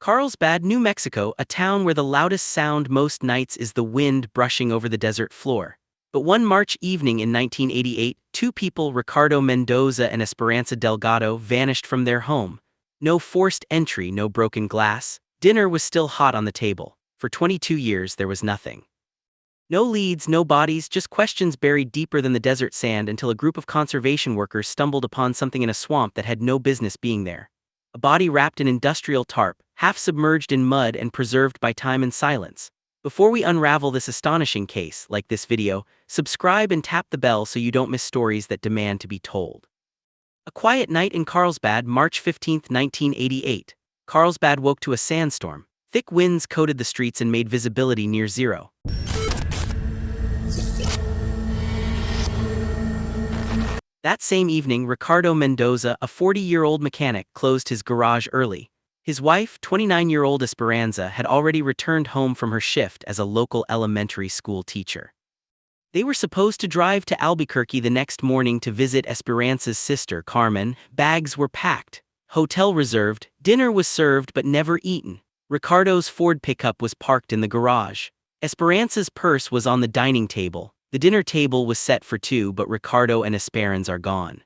Carlsbad, New Mexico, a town where the loudest sound most nights is the wind brushing over the desert floor. But one March evening in 1988, two people, Ricardo Mendoza and Esperanza Delgado, vanished from their home. No forced entry, no broken glass. Dinner was still hot on the table. For 22 years, there was nothing. No leads, no bodies, just questions buried deeper than the desert sand until a group of conservation workers stumbled upon something in a swamp that had no business being there. A body wrapped in industrial tarp, half submerged in mud and preserved by time and silence. Before we unravel this astonishing case, like this video, subscribe and tap the bell so you don't miss stories that demand to be told. A quiet night in Carlsbad, March 15, 1988. Carlsbad woke to a sandstorm. Thick winds coated the streets and made visibility near zero. That same evening, Ricardo Mendoza, a 40-year-old mechanic, closed his garage early. His wife, 29-year-old Esperanza, had already returned home from her shift as a local elementary school teacher. They were supposed to drive to Albuquerque the next morning to visit Esperanza's sister, Carmen. Bags were packed, hotel reserved, dinner was served but never eaten. Ricardo's Ford pickup was parked in the garage. Esperanza's purse was on the dining table. The dinner table was set for two, but Ricardo and Esperanza are gone.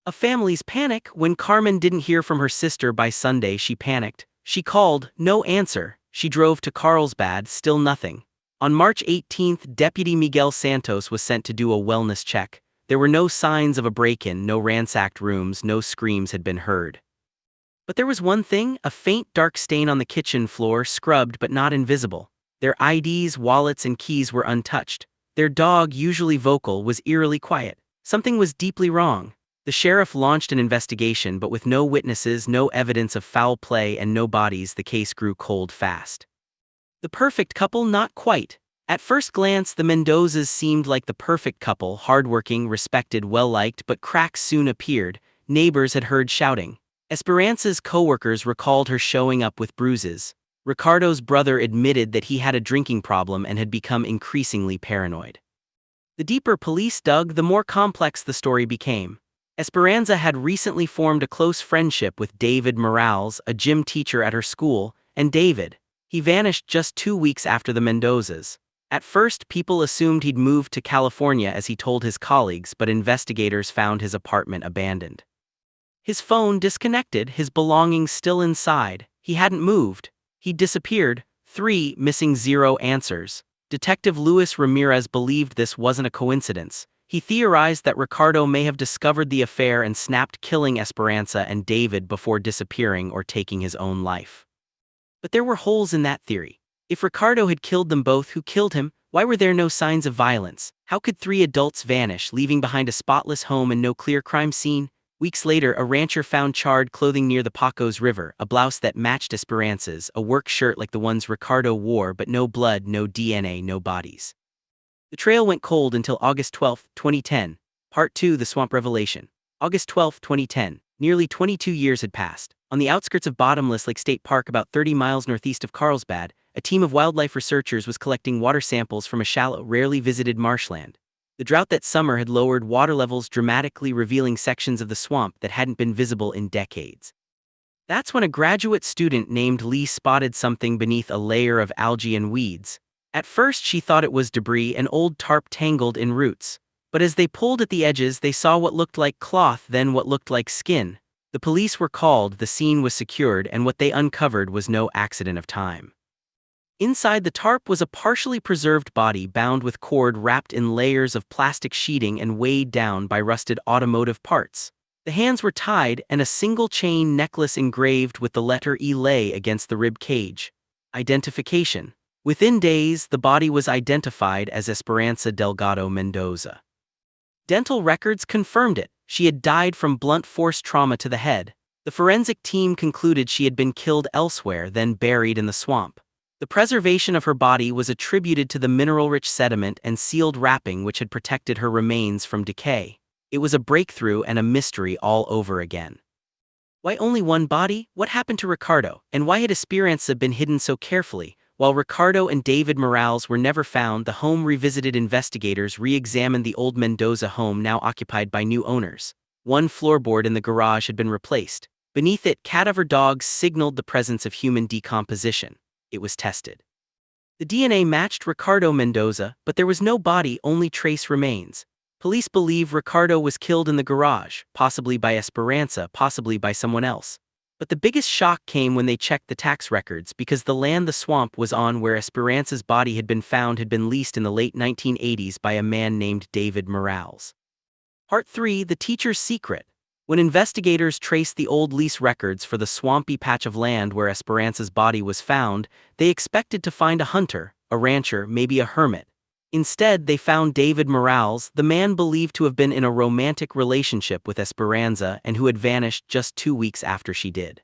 A family's panic. When Carmen didn't hear from her sister by Sunday, she panicked. She called, no answer. She drove to Carlsbad, still nothing. On March 18th, Deputy Miguel Santos was sent to do a wellness check. There were no signs of a break-in, no ransacked rooms, no screams had been heard. But there was one thing, a faint dark stain on the kitchen floor, scrubbed but not invisible. Their IDs, wallets, and keys were untouched. Their dog, usually vocal, was eerily quiet. Something was deeply wrong. The sheriff launched an investigation, but with no witnesses, no evidence of foul play, and no bodies, the case grew cold fast. The perfect couple? Not quite. At first glance, the Mendozas seemed like the perfect couple, hardworking, respected, well-liked, but cracks soon appeared. Neighbors had heard shouting. Esperanza's co-workers recalled her showing up with bruises. Ricardo's brother admitted that he had a drinking problem and had become increasingly paranoid. The deeper police dug, the more complex the story became. Esperanza had recently formed a close friendship with David Morales, a gym teacher at her school, and David. He vanished just 2 weeks after the Mendozas. At first, people assumed he'd moved to California as he told his colleagues, but investigators found his apartment abandoned. His phone disconnected, his belongings still inside. He hadn't moved. He'd disappeared. 3 missing, 0 answers. Detective Luis Ramirez believed this wasn't a coincidence. He theorized that Ricardo may have discovered the affair and snapped, killing Esperanza and David before disappearing or taking his own life. But there were holes in that theory. If Ricardo had killed them both, who killed him? Why were there no signs of violence? How could 3 adults vanish, leaving behind a spotless home and no clear crime scene? Weeks later, a rancher found charred clothing near the Pacos River, a blouse that matched Esperanza's, a work shirt like the ones Ricardo wore, but no blood, no DNA, no bodies. The trail went cold until August 12, 2010. Part 2, The Swamp Revelation. August 12, 2010. Nearly 22 years had passed. On the outskirts of Bottomless Lake State Park, about 30 miles northeast of Carlsbad, a team of wildlife researchers was collecting water samples from a shallow, rarely visited marshland. The drought that summer had lowered water levels dramatically, revealing sections of the swamp that hadn't been visible in decades. That's when a graduate student named Lee spotted something beneath a layer of algae and weeds. At first, she thought it was debris, an old tarp tangled in roots. But as they pulled at the edges, they saw what looked like cloth, then what looked like skin. The police were called, the scene was secured, and what they uncovered was no accident of time. Inside the tarp was a partially preserved body bound with cord, wrapped in layers of plastic sheeting and weighed down by rusted automotive parts. The hands were tied, and a single chain necklace engraved with the letter E lay against the rib cage. Identification. Within days, the body was identified as Esperanza Delgado Mendoza. Dental records confirmed it. She had died from blunt force trauma to the head. The forensic team concluded she had been killed elsewhere, then buried in the swamp. The preservation of her body was attributed to the mineral-rich sediment and sealed wrapping which had protected her remains from decay. It was a breakthrough and a mystery all over again. Why only one body? What happened to Ricardo? And why had Esperanza been hidden so carefully? While Ricardo and David Morales were never found, the home revisited. Investigators re-examined the old Mendoza home, now occupied by new owners. One floorboard in the garage had been replaced. Beneath it, cadaver dogs signaled the presence of human decomposition. It was tested. The DNA matched Ricardo Mendoza, but there was no body, only trace remains. Police believe Ricardo was killed in the garage, possibly by Esperanza, possibly by someone else. But the biggest shock came when they checked the tax records because the land the swamp was on where Esperanza's body had been found had been leased in the late 1980s by a man named David Morales. Part 3: The Teacher's Secret. When investigators traced the old lease records for the swampy patch of land where Esperanza's body was found, they expected to find a hunter, a rancher, maybe a hermit. Instead, they found David Morales, the man believed to have been in a romantic relationship with Esperanza and who had vanished just 2 weeks after she did.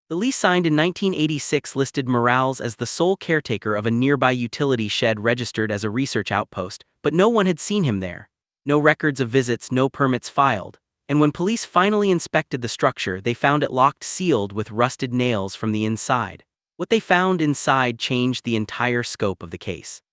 The lease signed in 1986 listed Morales as the sole caretaker of a nearby utility shed registered as a research outpost, but no one had seen him there. No records of visits, no permits filed. And when police finally inspected the structure, they found it locked, sealed with rusted nails from the inside. What they found inside changed the entire scope of the case.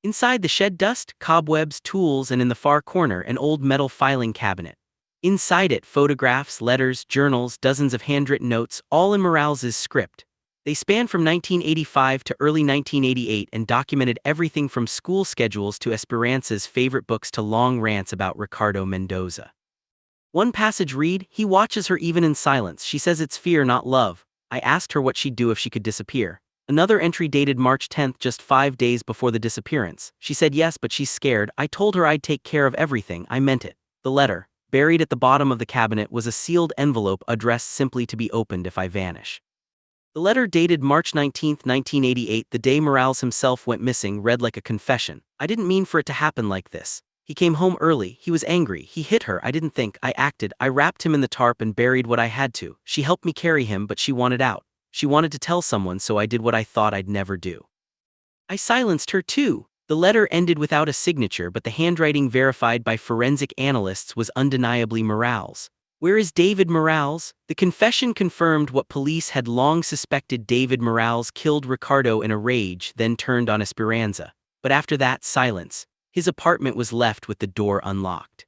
Inside the shed, dust, cobwebs, tools, and in the far corner, an old metal filing cabinet. Inside it, photographs, letters, journals, dozens of handwritten notes, all in Morales's script. They spanned from 1985 to early 1988 and documented everything from school schedules to Esperanza's favorite books to long rants about Ricardo Mendoza. One passage read, "He watches her even in silence. She says it's fear, not love. I asked her what she'd do if she could disappear." Another entry dated March 10, just 5 days before the disappearance. "She said yes, but she's scared. I told her I'd take care of everything. I meant it." The letter, buried at the bottom of the cabinet, was a sealed envelope addressed simply to be opened if I vanish. The letter, dated March 19, 1988, the day Morales himself went missing, read like a confession. "I didn't mean for it to happen like this. He came home early, he was angry, he hit her, I didn't think, I acted, I wrapped him in the tarp and buried what I had to. She helped me carry him, but she wanted out. She wanted to tell someone, so I did what I thought I'd never do. I silenced her too." The letter ended without a signature, but the handwriting, verified by forensic analysts, was undeniably Morales. Where is David Morales? The confession confirmed what police had long suspected. David Morales killed Ricardo in a rage, then turned on Esperanza. But after that, silence. His apartment was left with the door unlocked.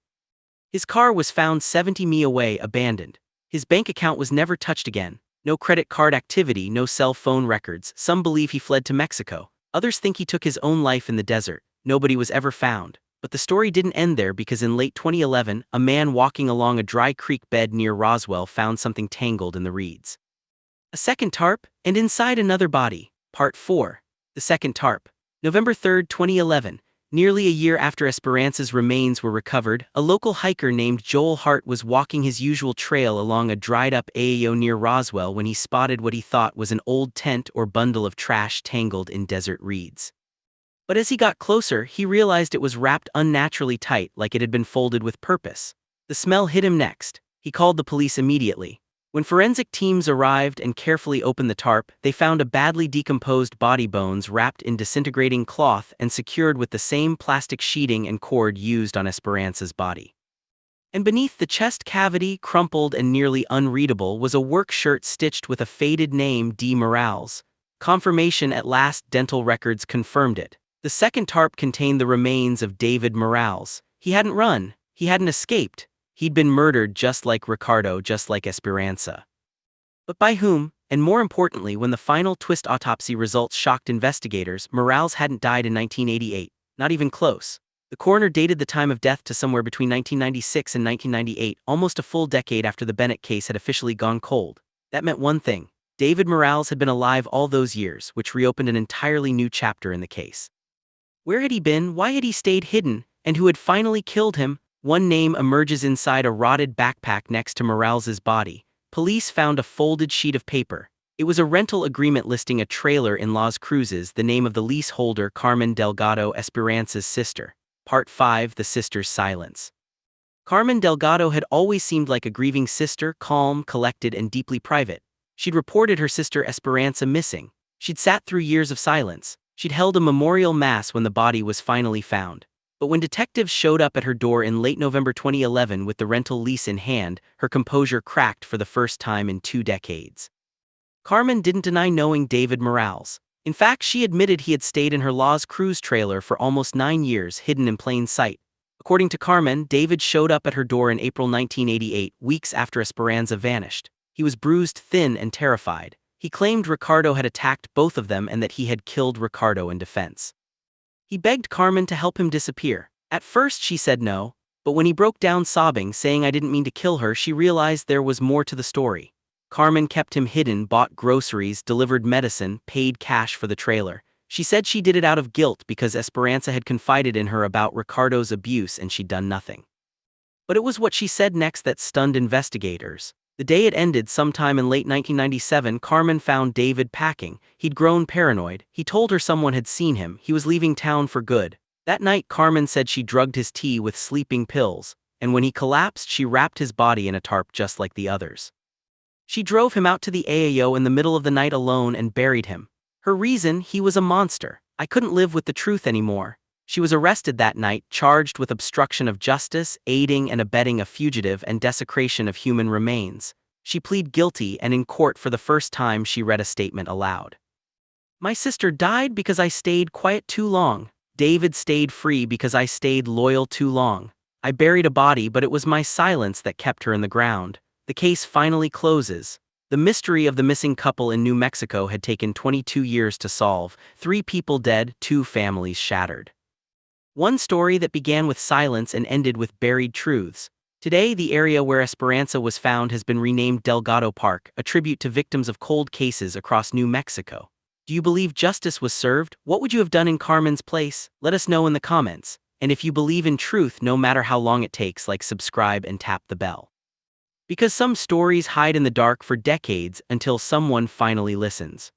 His car was found 70 mi away, abandoned. His bank account was never touched again. No credit card activity, no cell phone records. Some believe he fled to Mexico. Others think he took his own life in the desert. Nobody was ever found. But the story didn't end there, because in late 2011, a man walking along a dry creek bed near Roswell found something tangled in the reeds. A second tarp, and inside another body. Part 4. The Second Tarp. November 3, 2011. Nearly a year after Esperanza's remains were recovered, a local hiker named Joel Hart was walking his usual trail along a dried-up AAO near Roswell when he spotted what he thought was an old tent or bundle of trash tangled in desert reeds. But as he got closer, he realized it was wrapped unnaturally tight, like it had been folded with purpose. The smell hit him next. He called the police immediately. When forensic teams arrived and carefully opened the tarp, they found a badly decomposed body, bones wrapped in disintegrating cloth and secured with the same plastic sheeting and cord used on Esperanza's body. And beneath the chest cavity, crumpled and nearly unreadable, was a work shirt stitched with a faded name, D. Morales. Confirmation at last. Dental records confirmed it. The second tarp contained the remains of David Morales. He hadn't run. He hadn't escaped. He'd been murdered, just like Ricardo, just like Esperanza. But by whom? And more importantly, when the final twist autopsy results shocked investigators, Morales hadn't died in 1988. Not even close. The coroner dated the time of death to somewhere between 1996 and 1998, almost a full decade after the Bennett case had officially gone cold. That meant one thing. David Morales had been alive all those years, which reopened an entirely new chapter in the case. Where had he been? Why had he stayed hidden? And who had finally killed him? One name emerges inside a rotted backpack next to Morales's body. Police found a folded sheet of paper. It was a rental agreement listing a trailer in Las Cruces, the name of the leaseholder, Carmen Delgado, Esperanza's sister. Part 5: The Sister's Silence. Carmen Delgado had always seemed like a grieving sister, calm, collected, and deeply private. She'd reported her sister Esperanza missing. She'd sat through years of silence. She'd held a memorial mass when the body was finally found. But when detectives showed up at her door in late November 2011 with the rental lease in hand, her composure cracked for the first time in 2 decades. Carmen didn't deny knowing David Morales. In fact, she admitted he had stayed in her Las Cruces trailer for almost 9 years, hidden in plain sight. According to Carmen, David showed up at her door in April 1988, weeks after Esperanza vanished. He was bruised, thin, and terrified. He claimed Ricardo had attacked both of them and that he had killed Ricardo in defense. He begged Carmen to help him disappear. At first she said no, but when he broke down sobbing, saying I didn't mean to kill her, she realized there was more to the story. Carmen kept him hidden, bought groceries, delivered medicine, paid cash for the trailer. She said she did it out of guilt because Esperanza had confided in her about Ricardo's abuse and she'd done nothing. But it was what she said next that stunned investigators. The day it ended, sometime in late 1997, Carmen found David packing. He'd grown paranoid. He told her someone had seen him. He was leaving town for good. That night, Carmen said she drugged his tea with sleeping pills, and when he collapsed, she wrapped his body in a tarp just like the others. She drove him out to the AAO in the middle of the night alone and buried him. Her reason: he was a monster. I couldn't live with the truth anymore. She was arrested that night, charged with obstruction of justice, aiding and abetting a fugitive, and desecration of human remains. She pleaded guilty, and in court for the first time she read a statement aloud. My sister died because I stayed quiet too long. David stayed free because I stayed loyal too long. I buried a body, but it was my silence that kept her in the ground. The case finally closes. The mystery of the missing couple in New Mexico had taken 22 years to solve. 3 people dead, 2 families shattered. One story that began with silence and ended with buried truths. Today, the area where Esperanza was found has been renamed Delgado Park, a tribute to victims of cold cases across New Mexico. Do you believe justice was served? What would you have done in Carmen's place? Let us know in the comments. And if you believe in truth, no matter how long it takes, like, subscribe and tap the bell. Because some stories hide in the dark for decades until someone finally listens.